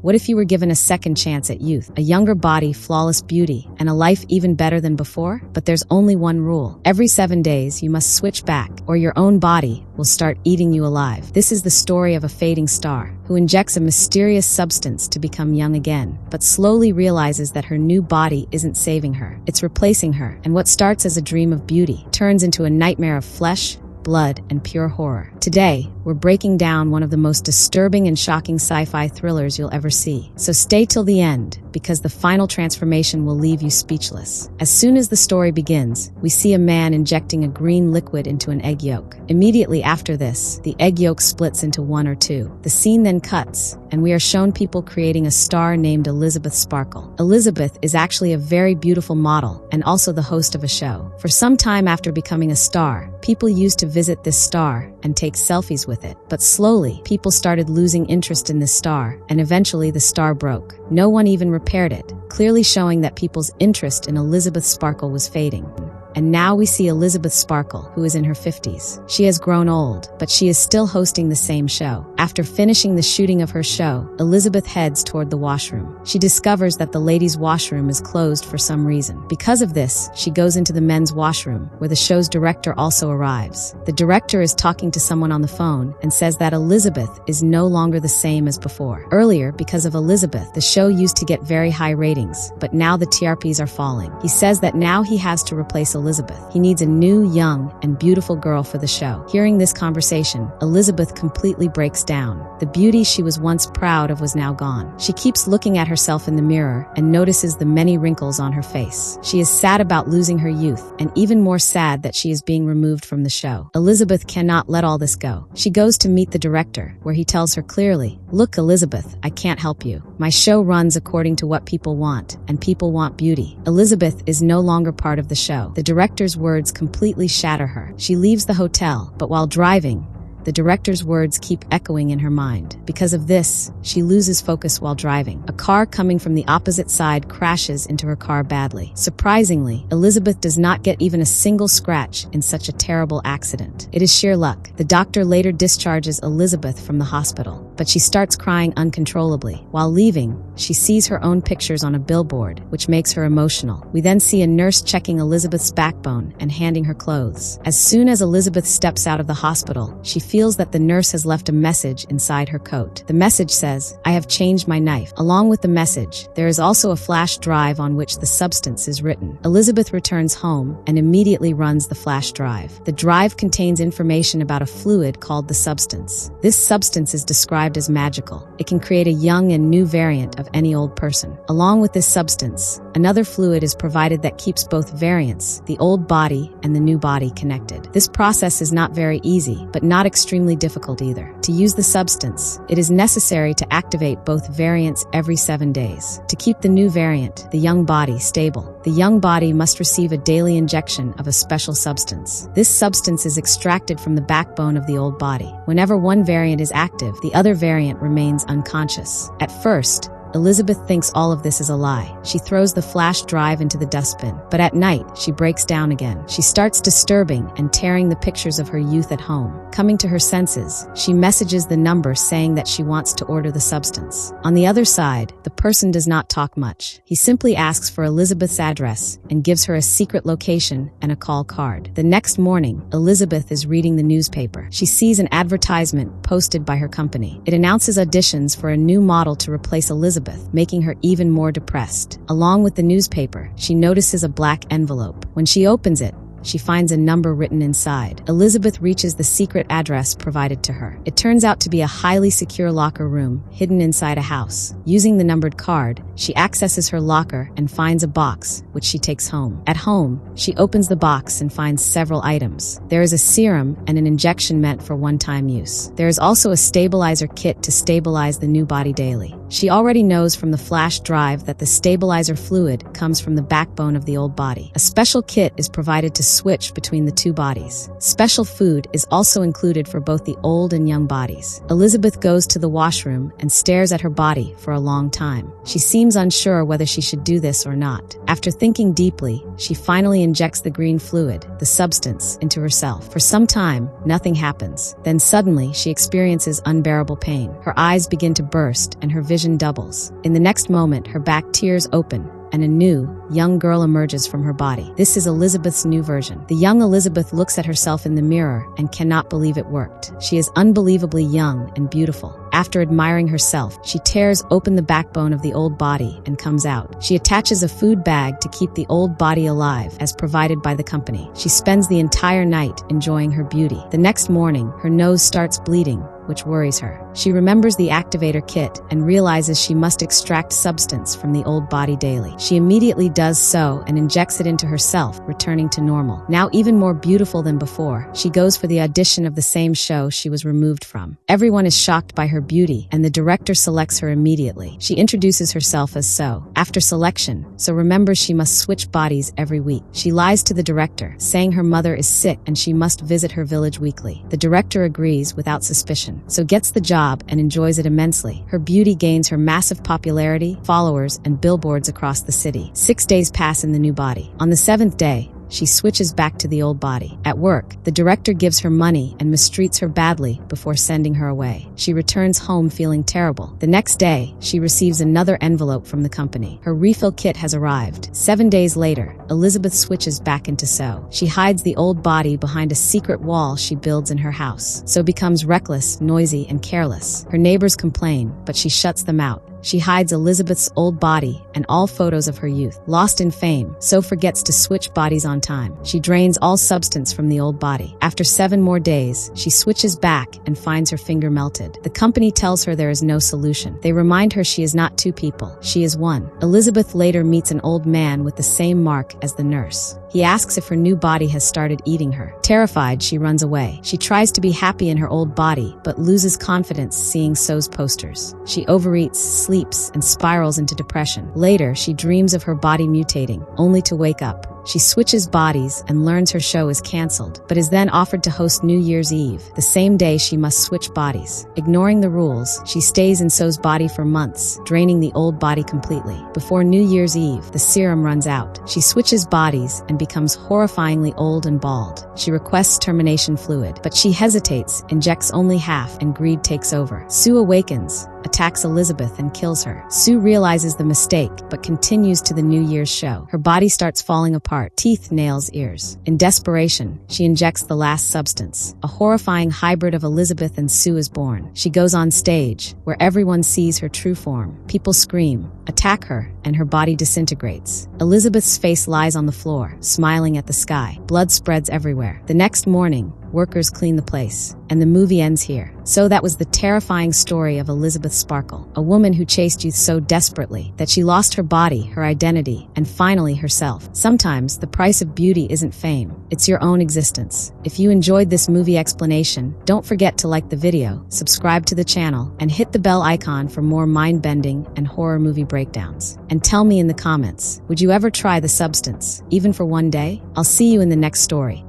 What if you were given a second chance at youth, a younger body, flawless beauty, and a life even better than before? But there's only one rule. Every 7 days, you must switch back, or your own body will start eating you alive. This is the story of a fading star who injects a mysterious substance to become young again, but slowly realizes that her new body isn't saving her. It's replacing her, and what starts as a dream of beauty turns into a nightmare of flesh, blood, and pure horror. Today, we're breaking down one of the most disturbing and shocking sci-fi thrillers you'll ever see. So stay till the end, because the final transformation will leave you speechless. As soon as the story begins, we see a man injecting a green liquid into an egg yolk. Immediately after this, the egg yolk splits into one or two. The scene then cuts, and we are shown people creating a star named Elizabeth Sparkle. Elizabeth is actually a very beautiful model and also the host of a show. For some time after becoming a star, people used to visit this star and take selfies with it. But slowly, people started losing interest in this star, and eventually the star broke. No one even repaired it, clearly showing that people's interest in Elizabeth Sparkle was fading. And now we see Elizabeth Sparkle, who is in her 50s. She has grown old, but she is still hosting the same show. After finishing the shooting of her show, Elizabeth heads toward the washroom. She discovers that the ladies' washroom is closed for some reason. Because of this, she goes into the men's washroom, where the show's director also arrives. The director is talking to someone on the phone and says that Elizabeth is no longer the same as before. Earlier, because of Elizabeth, the show used to get very high ratings, but now the TRPs are falling. He says that now he has to replace Elizabeth. He needs a new, young, and beautiful girl for the show. Hearing this conversation, Elizabeth completely breaks down. The beauty she was once proud of was now gone. She keeps looking at herself in the mirror and notices the many wrinkles on her face. She is sad about losing her youth, and even more sad that she is being removed from the show. Elizabeth cannot let all this go. She goes to meet the director, where he tells her clearly, "Look, Elizabeth, I can't help you. My show runs according to what people want, and people want beauty." Elizabeth is no longer part of the show. The director's words completely shatter her. She leaves the hotel, but while driving, the director's words keep echoing in her mind. Because of this, she loses focus while driving. A car coming from the opposite side crashes into her car badly. Surprisingly, Elizabeth does not get even a single scratch in such a terrible accident. It is sheer luck. The doctor later discharges Elizabeth from the hospital, but she starts crying uncontrollably. While leaving, she sees her own pictures on a billboard, which makes her emotional. We then see a nurse checking Elizabeth's backbone and handing her clothes. As soon as Elizabeth steps out of the hospital, she feels that the nurse has left a message inside her coat. The message says, "I have changed my knife." Along with the message, there is also a flash drive on which the substance is written. Elizabeth returns home and immediately runs the flash drive. The drive contains information about a fluid called the substance. This substance is described as magical. It can create a young and new variant of any old person. Along with this substance, another fluid is provided that keeps both variants, the old body and the new body, connected. This process is not very easy, but not extremely difficult either. To use the substance, it is necessary to activate both variants every 7 days. To keep the new variant, the young body, stable, the young body must receive a daily injection of a special substance. This substance is extracted from the backbone of the old body. Whenever one variant is active, the other variant remains unconscious. At first, Elizabeth thinks all of this is a lie. She throws the flash drive into the dustbin, but at night, she breaks down again. She starts disturbing and tearing the pictures of her youth at home. Coming to her senses, she messages the number saying that she wants to order the substance. On the other side, the person does not talk much. He simply asks for Elizabeth's address and gives her a secret location and a call card. The next morning, Elizabeth is reading the newspaper. She sees an advertisement posted by her company. It announces auditions for a new model to replace Elizabeth, making her even more depressed. Along with the newspaper, she notices a black envelope. When she opens it, she finds a number written inside. Elizabeth reaches the secret address provided to her. It turns out to be a highly secure locker room hidden inside a house. Using the numbered card, she accesses her locker and finds a box, which she takes home. At home, she opens the box and finds several items. There is a serum and an injection meant for one-time use. There is also a stabilizer kit to stabilize the new body daily. She already knows from the flash drive that the stabilizer fluid comes from the backbone of the old body. A special kit is provided to switch between the two bodies. Special food is also included for both the old and young bodies. Elizabeth goes to the washroom and stares at her body for a long time. She seems seems unsure whether she should do this or not. After thinking deeply, she finally injects the green fluid, the substance, into herself. For some time, nothing happens. Then suddenly, she experiences unbearable pain. Her eyes begin to burst and her vision doubles. In the next moment, her back tears open, and a new, young girl emerges from her body. This is Elizabeth's new version. The young Elizabeth looks at herself in the mirror and cannot believe it worked. She is unbelievably young and beautiful. After admiring herself, she tears open the backbone of the old body and comes out. She attaches a food bag to keep the old body alive, as provided by the company. She spends the entire night enjoying her beauty. The next morning, her nose starts bleeding, which worries her. She remembers the activator kit and realizes she must extract substance from the old body daily. She immediately does so and injects it into herself, returning to normal. Now even more beautiful than before, she goes for the audition of the same show she was removed from. Everyone is shocked by her beauty, and the director selects her immediately. She introduces herself as So. After selection, So remembers she must switch bodies every week. She lies to the director, saying her mother is sick and she must visit her village weekly. The director agrees without suspicion. So gets the job and enjoys it immensely. Her beauty gains her massive popularity, followers, and billboards across the city. 6 days pass in the new body. On the 7th day, she switches back to the old body. At work, the director gives her money and mistreats her badly before sending her away. She returns home feeling terrible. The next day, she receives another envelope from the company. Her refill kit has arrived. 7 days later, Elizabeth switches back into So. She hides the old body behind a secret wall she builds in her house. So becomes reckless, noisy, and careless. Her neighbors complain, but she shuts them out. She hides Elizabeth's old body and all photos of her youth. Lost in fame, So forgets to switch bodies on time. She drains all substance from the old body. After 7 more days, she switches back and finds her finger melted. The company tells her there is no solution. They remind her she is not two people, she is one. Elizabeth later meets an old man with the same mark as the nurse. He asks if her new body has started eating her. Terrified, she runs away. She tries to be happy in her old body, but loses confidence seeing So's posters. She overeats, sleeps, and spirals into depression. Later, she dreams of her body mutating, only to wake up. She switches bodies and learns her show is cancelled, but is then offered to host New Year's Eve. The same day, she must switch bodies. Ignoring the rules, she stays in So's body for months, draining the old body completely. Before New Year's Eve, the serum runs out. She switches bodies and becomes horrifyingly old and bald. She requests termination fluid, but she hesitates, injects only half, and greed takes over. Sue awakens, attacks Elizabeth, and kills her. Sue realizes the mistake, but continues to the New Year's show. Her body starts falling apart, teeth, nails, ears. In desperation, she injects the last substance. A horrifying hybrid of Elizabeth and Sue is born. She goes on stage, where everyone sees her true form. People scream, attack her, and her body disintegrates. Elizabeth's face lies on the floor, smiling at the sky. Blood spreads everywhere. The next morning, workers clean the place, and the movie ends here. So that was the terrifying story of Elizabeth Sparkle, a woman who chased youth so desperately that she lost her body, her identity, and finally herself. Sometimes the price of beauty isn't fame, it's your own existence. If you enjoyed this movie explanation, don't forget to like the video, subscribe to the channel, and hit the bell icon for more mind-bending and horror movie breakdowns. And tell me in the comments, would you ever try the substance, even for one day? I'll see you in the next story.